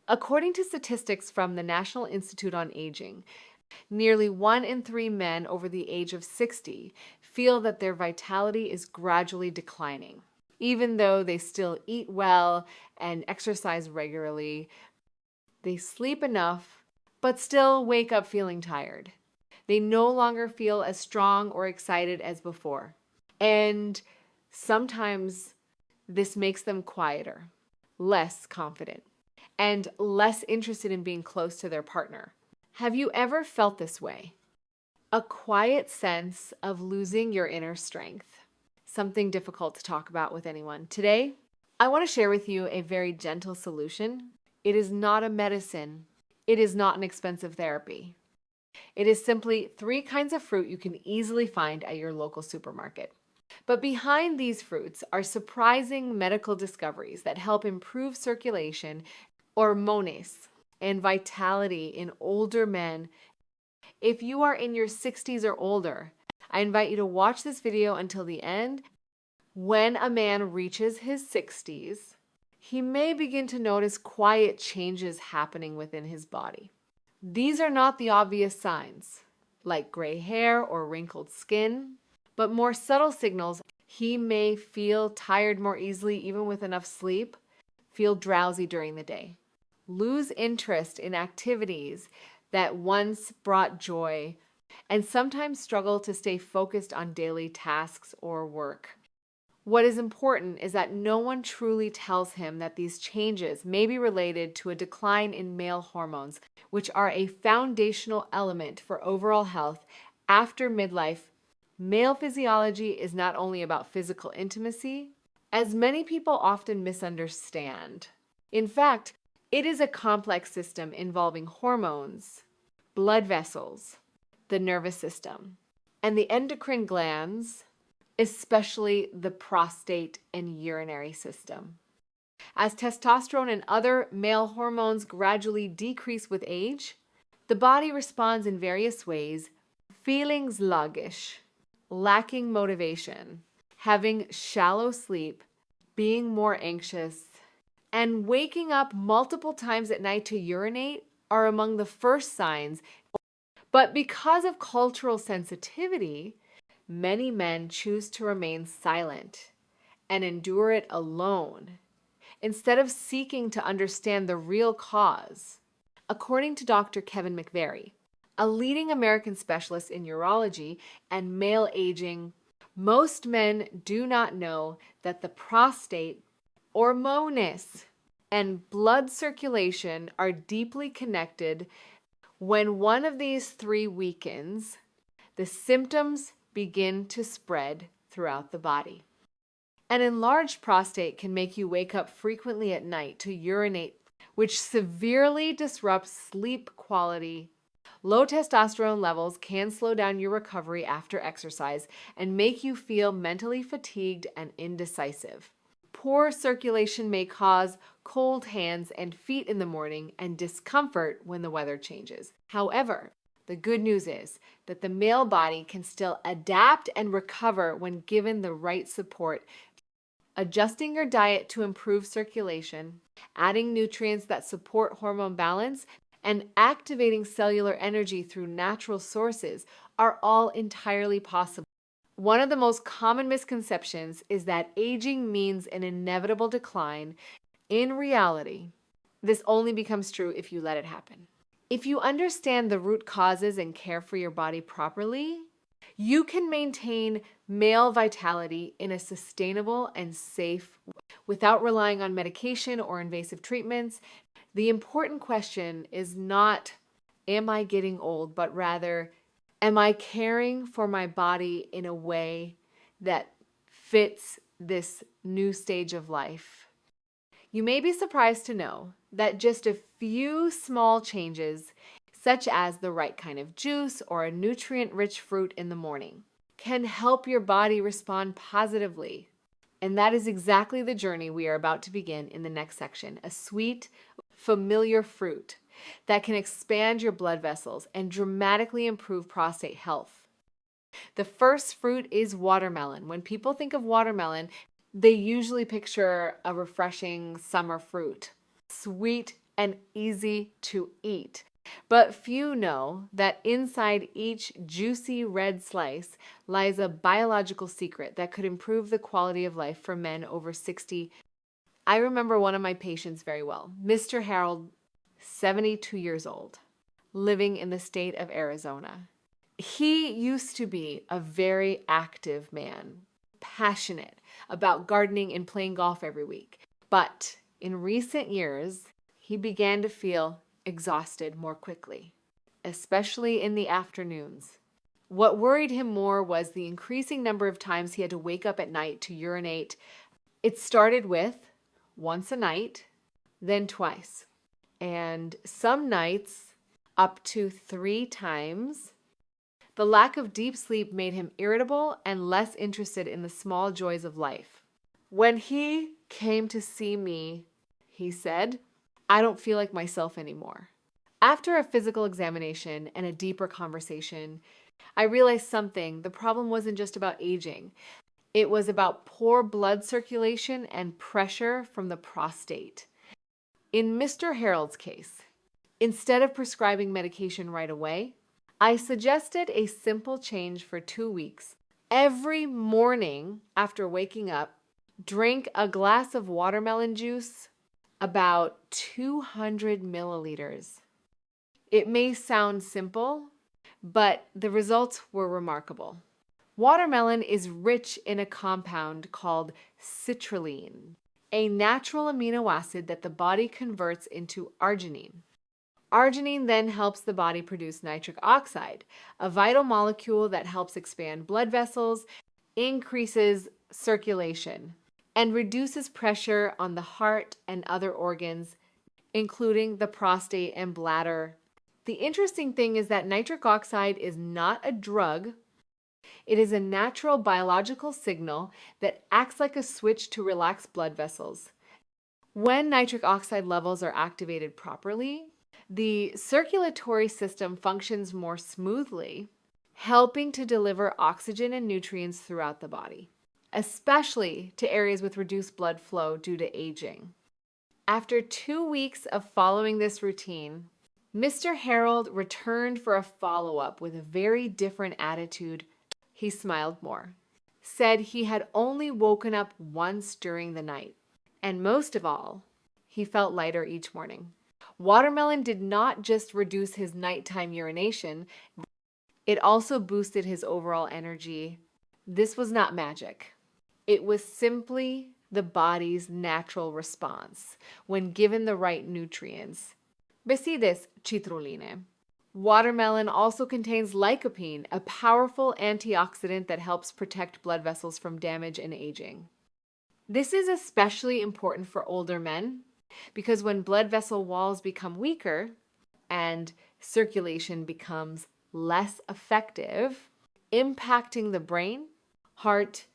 According to statistics from the National Institute on Aging, nearly 1 in 3 men over the age of 60 feel that their vitality is gradually declining. Even though they still eat well and exercise regularly, they sleep enough, but still wake up feeling tired. They no longer feel as strong or excited as before. And sometimes this makes them quieter, less confident, and less interested in being close to their partner. Have you ever felt this way? A quiet sense of losing your inner strength. Something difficult to talk about with anyone. Today, I want to share with you a very gentle solution. It is not a medicine. It is not an expensive therapy. It is simply 3 kinds of fruit you can easily find at your local supermarket. But behind these fruits are surprising medical discoveries that help improve circulation, hormones, and vitality in older men. If you are in your 60s or older, I invite you to watch this video until the end. When a man reaches his 60s, he may begin to notice quiet changes happening within his body. These are not the obvious signs, like gray hair or wrinkled skin, but more subtle signals. He may feel tired more easily even with enough sleep, feel drowsy during the day, lose interest in activities that once brought joy, and sometimes struggle to stay focused on daily tasks or work. What is important is that no one truly tells him that these changes may be related to a decline in male hormones, which are a foundational element for overall health. After midlife, male physiology is not only about physical intimacy, as many people often misunderstand. In fact, it is a complex system involving hormones, blood vessels, the nervous system, and the endocrine glands, especially the prostate and urinary system. As testosterone and other male hormones gradually decrease with age, the body responds in various ways, feeling sluggish, lacking motivation, having shallow sleep, being more anxious, and waking up multiple times at night to urinate are among the first signs. But because of cultural sensitivity, many men choose to remain silent and endure it alone instead of seeking to understand the real cause. According to Dr. Kevin McVary, a leading American specialist in urology and male aging, most men do not know that the prostate, hormones, and blood circulation are deeply connected. When one of these 3 weakens, the symptoms begin to spread throughout the body. An enlarged prostate can make you wake up frequently at night to urinate, which severely disrupts sleep quality. Low testosterone levels can slow down your recovery after exercise and make you feel mentally fatigued and indecisive. Poor circulation may cause cold hands and feet in the morning and discomfort when the weather changes. However, the good news is that the male body can still adapt and recover when given the right support. Adjusting your diet to improve circulation, adding nutrients that support hormone balance, and activating cellular energy through natural sources are all entirely possible. One of the most common misconceptions is that aging means an inevitable decline. In reality, this only becomes true if you let it happen. If you understand the root causes and care for your body properly, you can maintain male vitality in a sustainable and safe way without relying on medication or invasive treatments. The important question is not, am I getting old, but rather, am I caring for my body in a way that fits this new stage of life? You may be surprised to know that just a few small changes, such as the right kind of juice or a nutrient-rich fruit in the morning, can help your body respond positively. And that is exactly the journey we are about to begin in the next section, a sweet, familiar fruit that can expand your blood vessels and dramatically improve prostate health. The first fruit is watermelon. When people think of watermelon, they usually picture a refreshing summer fruit, sweet and easy to eat. But few know that inside each juicy red slice lies a biological secret that could improve the quality of life for men over 60. I remember one of my patients very well, Mr. Harold, 72 years old, living in the state of Arizona. He used to be a very active man, passionate about gardening and playing golf every week. But in recent years, he began to feel exhausted more quickly, especially in the afternoons. What worried him more was the increasing number of times he had to wake up at night to urinate. It started with once a night, then twice, and some nights up to 3 times. The lack of deep sleep made him irritable and less interested in the small joys of life. When he came to see me, he said, "I don't feel like myself anymore." After a physical examination and a deeper conversation, I realized something. The problem wasn't just about aging. It was about poor blood circulation and pressure from the prostate. In Mr. Harold's case, instead of prescribing medication right away, I suggested a simple change for 2 weeks. Every morning after waking up, drink a glass of watermelon juice, about 200 milliliters. It may sound simple, but the results were remarkable. Watermelon is rich in a compound called citrulline, a natural amino acid that the body converts into arginine. Arginine then helps the body produce nitric oxide, a vital molecule that helps expand blood vessels, increases circulation, and reduces pressure on the heart and other organs, including the prostate and bladder. The interesting thing is that nitric oxide is not a drug. It is a natural biological signal that acts like a switch to relax blood vessels. When nitric oxide levels are activated properly, the circulatory system functions more smoothly, helping to deliver oxygen and nutrients throughout the body, especially to areas with reduced blood flow due to aging. After 2 weeks of following this routine, Mr. Harold returned for a follow-up with a very different attitude. He smiled more, said he had only woken up once during the night, and most of all, he felt lighter each morning. Watermelon did not just reduce his nighttime urination, it also boosted his overall energy. This was not magic. It was simply the body's natural response when given the right nutrients. Besides citrulline. Watermelon also contains lycopene, a powerful antioxidant that helps protect blood vessels from damage and aging. This is especially important for older men because when blood vessel walls become weaker and circulation becomes less effective, impacting the brain, heart,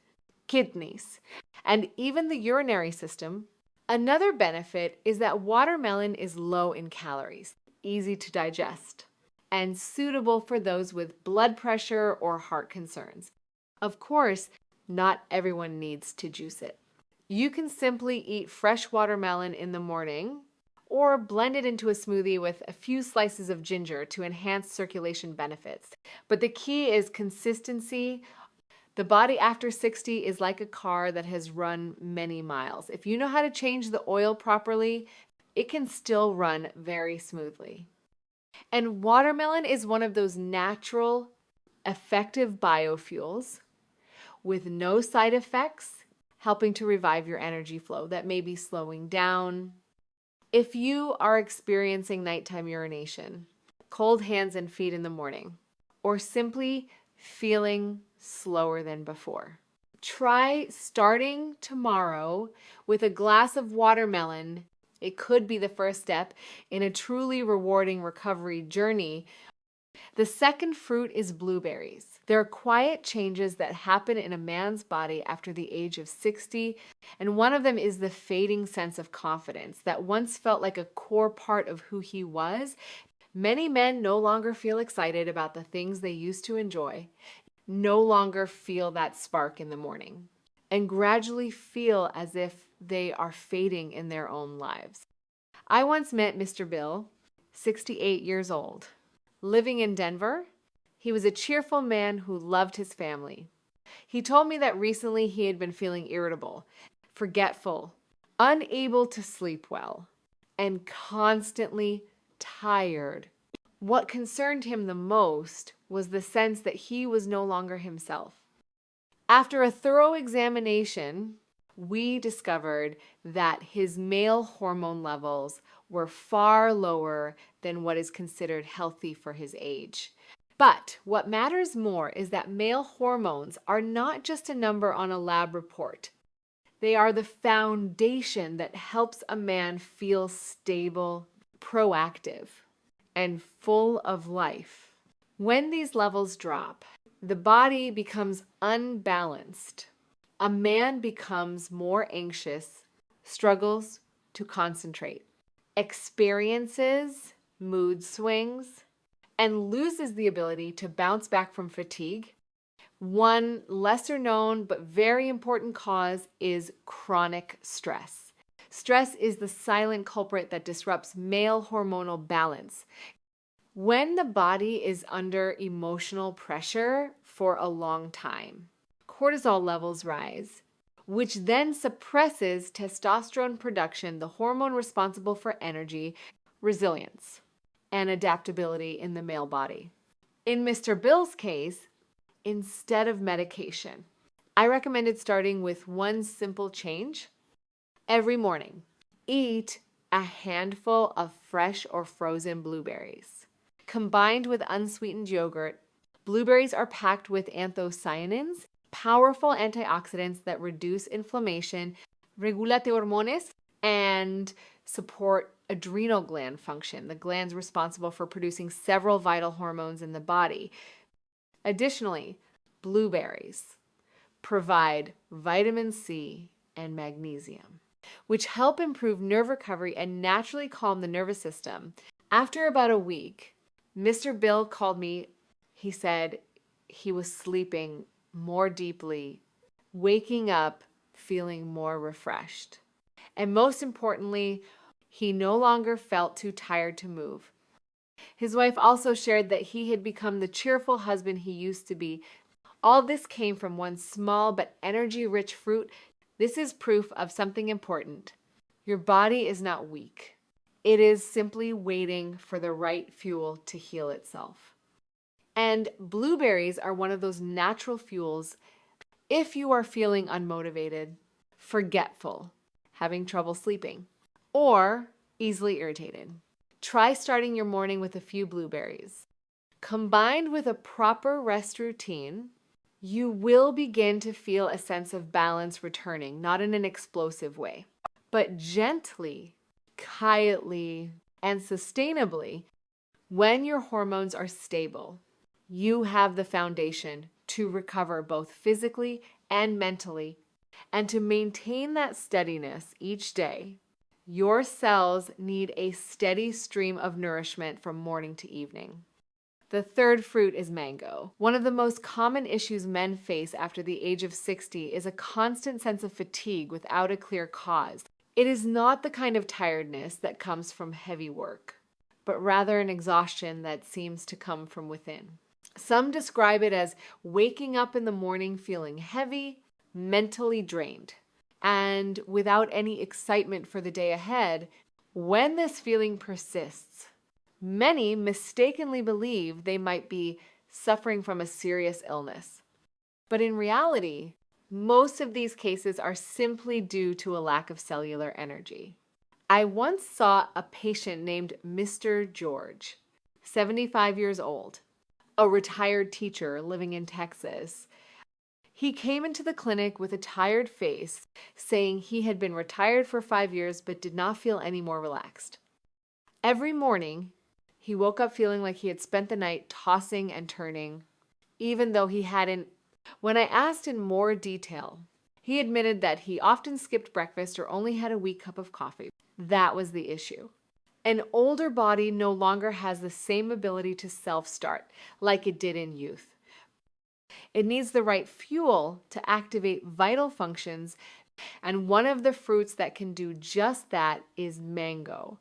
kidneys, and even the urinary system. Another benefit is that watermelon is low in calories, easy to digest, and suitable for those with blood pressure or heart concerns. Of course, not everyone needs to juice it. You can simply eat fresh watermelon in the morning or blend it into a smoothie with a few slices of ginger to enhance circulation benefits. But the key is consistency. The body after 60 is like a car that has run many miles. If you know how to change the oil properly, it can still run very smoothly. And watermelon is one of those natural, effective biofuels with no side effects, helping to revive your energy flow that may be slowing down. If you are experiencing nighttime urination, cold hands and feet in the morning, or simply feeling slower than before, try starting tomorrow with a glass of watermelon. It could be the first step in a truly rewarding recovery journey. The second fruit is blueberries. There are quiet changes that happen in a man's body after the age of 60, and one of them is the fading sense of confidence that once felt like a core part of who he was. Many men no longer feel excited about the things they used to enjoy, no longer feel that spark in the morning, and gradually feel as if they are fading in their own lives. I once met Mr. Bill, 68 years old. Living in Denver, he was a cheerful man who loved his family. He told me that recently he had been feeling irritable, forgetful, unable to sleep well, and constantly tired. What concerned him the most was the sense that he was no longer himself. After a thorough examination, we discovered that his male hormone levels were far lower than what is considered healthy for his age. But what matters more is that male hormones are not just a number on a lab report. They are the foundation that helps a man feel stable, proactive, and full of life. When these levels drop, the body becomes unbalanced. A man becomes more anxious, struggles to concentrate, experiences mood swings, and loses the ability to bounce back from fatigue. One lesser known but very important cause is chronic stress. Stress is the silent culprit that disrupts male hormonal balance. When the body is under emotional pressure for a long time, cortisol levels rise, which then suppresses testosterone production, the hormone responsible for energy, resilience, and adaptability in the male body. In Mr. Bill's case, instead of medication, I recommended starting with one simple change. Every morning, eat a handful of fresh or frozen blueberries. Combined with unsweetened yogurt, blueberries are packed with anthocyanins, powerful antioxidants that reduce inflammation, regulate hormones, and support adrenal gland function, the glands responsible for producing several vital hormones in the body. Additionally, blueberries provide vitamin C and magnesium, which help improve nerve recovery and naturally calm the nervous system. After about a week, Mr. Bill called me. He said he was sleeping more deeply, waking up feeling more refreshed. And most importantly, he no longer felt too tired to move. His wife also shared that he had become the cheerful husband he used to be. All this came from one small but energy-rich fruit. This is proof of something important. Your body is not weak. It is simply waiting for the right fuel to heal itself. And blueberries are one of those natural fuels if you are feeling unmotivated, forgetful, having trouble sleeping, or easily irritated. Try starting your morning with a few blueberries. Combined with a proper rest routine, you will begin to feel a sense of balance returning, not in an explosive way, but gently, quietly, and sustainably. When your hormones are stable, you have the foundation to recover both physically and mentally. And to maintain that steadiness each day, your cells need a steady stream of nourishment from morning to evening. The third fruit is mango. One of the most common issues men face after the age of 60 is a constant sense of fatigue without a clear cause. It is not the kind of tiredness that comes from heavy work, but rather an exhaustion that seems to come from within. Some describe it as waking up in the morning feeling heavy, mentally drained, and without any excitement for the day ahead. When this feeling persists, many mistakenly believe they might be suffering from a serious illness. But in reality, most of these cases are simply due to a lack of cellular energy. I once saw a patient named Mr. George, 75 years old, a retired teacher living in Texas. He came into the clinic with a tired face, saying he had been retired for 5 years but did not feel any more relaxed. Every morning, he woke up feeling like he had spent the night tossing and turning, even though he hadn't. When I asked in more detail, he admitted that he often skipped breakfast or only had a weak cup of coffee. That was the issue. An older body no longer has the same ability to self-start like it did in youth. It needs the right fuel to activate vital functions And one of the fruits that can do just that is mango.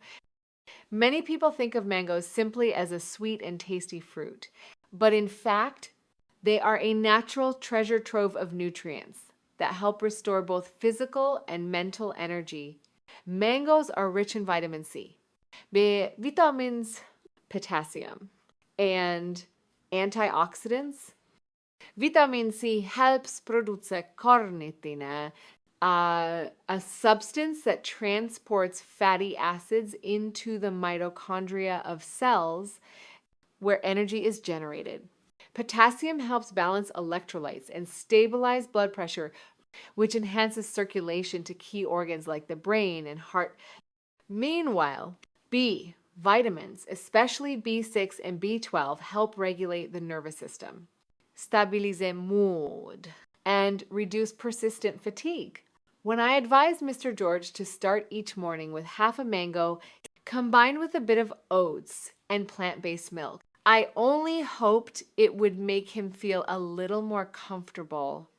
Many people think of mangoes simply as a sweet and tasty fruit, but in fact, they are a natural treasure trove of nutrients that help restore both physical and mental energy. Mangoes are rich in vitamin C, B vitamins, potassium, and antioxidants. Vitamin C helps produce carnitin, a substance that transports fatty acids into the mitochondria of cells where energy is generated. Potassium helps balance electrolytes and stabilize blood pressure, which enhances circulation to key organs like the brain and heart. Meanwhile, B vitamins, especially B6 and B12, help regulate the nervous system, stabilize mood, and reduce persistent fatigue. When I advised Mr. George to start each morning with half a mango combined with a bit of oats and plant-based milk, I only hoped it would make him feel a little more comfortable.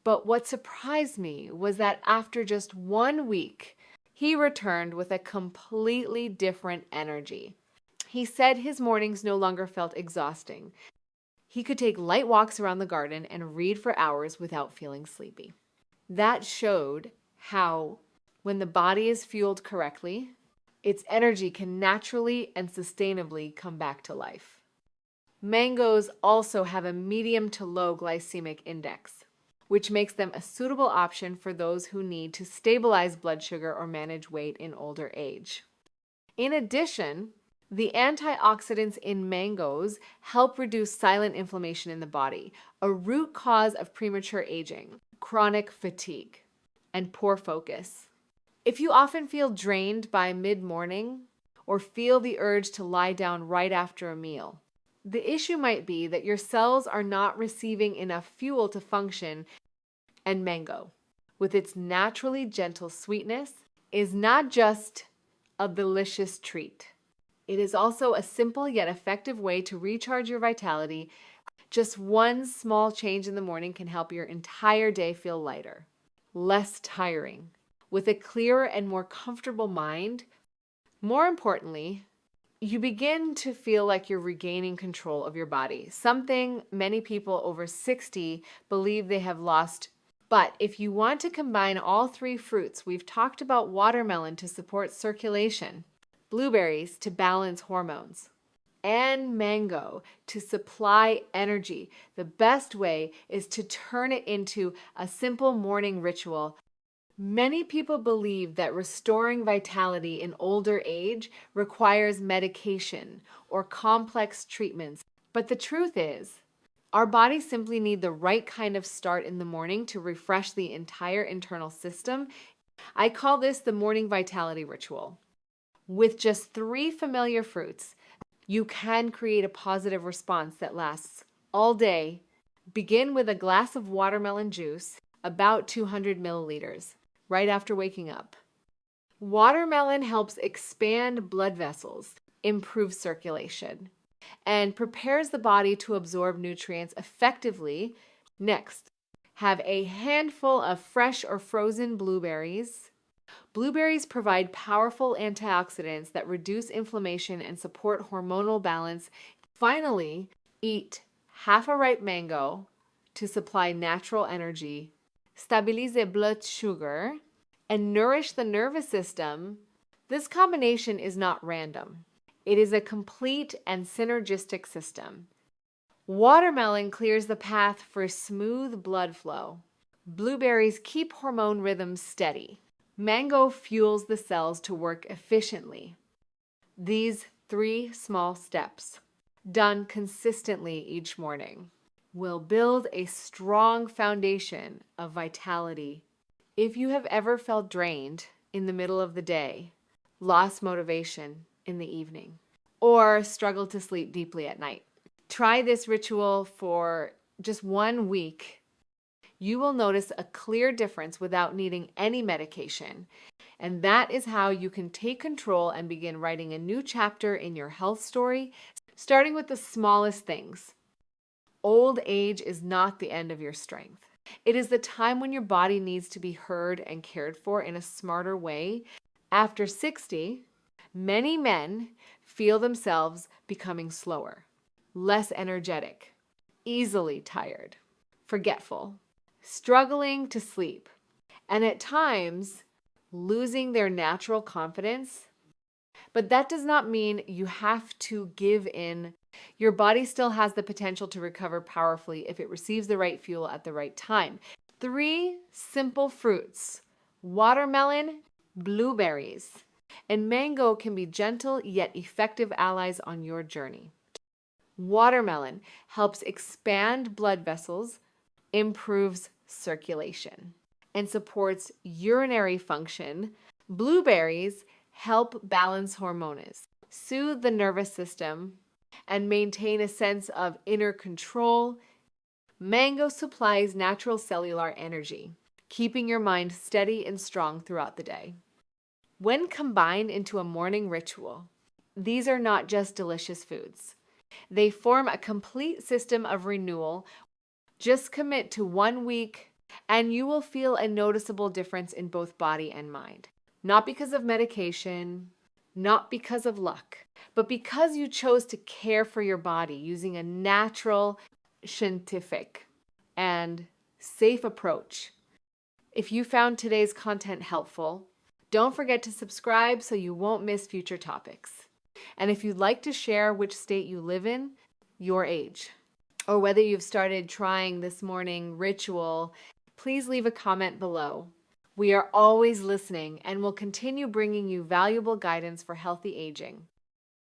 But what surprised me was that after just 1 week, he returned with a completely different energy. He said his mornings no longer felt exhausting. He could take light walks around the garden and read for hours without feeling sleepy. That showed how, when the body is fueled correctly, its energy can naturally and sustainably come back to life. Mangoes also have a medium to low glycemic index, which makes them a suitable option for those who need to stabilize blood sugar or manage weight in older age. In addition, the antioxidants in mangoes help reduce silent inflammation in the body, a root cause of premature aging, chronic fatigue, and poor focus. If you often feel drained by mid-morning or feel the urge to lie down right after a meal, the issue might be that your cells are not receiving enough fuel to function, and mango, with its naturally gentle sweetness, is not just a delicious treat. It is also a simple yet effective way to recharge your vitality. Just one small change in the morning can help your entire day feel lighter, less tiring, with a clearer and more comfortable mind. More importantly, you begin to feel like you're regaining control of your body, something many people over 60 believe they have lost. But if you want to combine all three fruits, we've talked about watermelon to support circulation, blueberries to balance hormones, and mango to supply energy. The best way is to turn it into a simple morning ritual. Many people believe that restoring vitality in older age requires medication or complex treatments, but the truth is, our bodies simply need the right kind of start in the morning to refresh the entire internal system. I call this the morning vitality ritual. With just 3 familiar fruits, you can create a positive response that lasts all day. Begin with a glass of watermelon juice, about 200 milliliters, right after waking up. Watermelon helps expand blood vessels, improve circulation, and prepares the body to absorb nutrients effectively. Next, have a handful of fresh or frozen blueberries. Blueberries provide powerful antioxidants that reduce inflammation and support hormonal balance. Finally, eat half a ripe mango to supply natural energy, stabilize blood sugar, and nourish the nervous system. This combination is not random. It is a complete and synergistic system. Watermelon clears the path for smooth blood flow. Blueberries keep hormone rhythms steady. Mango fuels the cells to work efficiently. These 3 small steps, done consistently each morning, will build a strong foundation of vitality. If you have ever felt drained in the middle of the day, lost motivation in the evening, or struggled to sleep deeply at night, try this ritual for just 1 week. You will notice a clear difference without needing any medication. And that is how you can take control and begin writing a new chapter in your health story, starting with the smallest things. Old age is not the end of your strength. It is the time when your body needs to be heard and cared for in a smarter way. After 60, many men feel themselves becoming slower, less energetic, easily tired, forgetful, struggling to sleep, and at times losing their natural confidence. But that does not mean you have to give in. Your body still has the potential to recover powerfully if it receives the right fuel at the right time. 3 simple fruits: watermelon, blueberries, and mango can be gentle yet effective allies on your journey. Watermelon helps expand blood vessels, improves circulation, and supports urinary function. Blueberries help balance hormones, soothe the nervous system, and maintain a sense of inner control. Mango supplies natural cellular energy, keeping your mind steady and strong throughout the day. When combined into a morning ritual, these are not just delicious foods. They form a complete system of renewal. Just commit to 1 week and you will feel a noticeable difference in both body and mind. Not because of medication, not because of luck, but because you chose to care for your body using a natural, scientific, and safe approach. If you found today's content helpful, don't forget to subscribe so you won't miss future topics. And if you'd like to share which state you live in, your age, or whether you've started trying this morning ritual, please leave a comment below. We are always listening and will continue bringing you valuable guidance for healthy aging.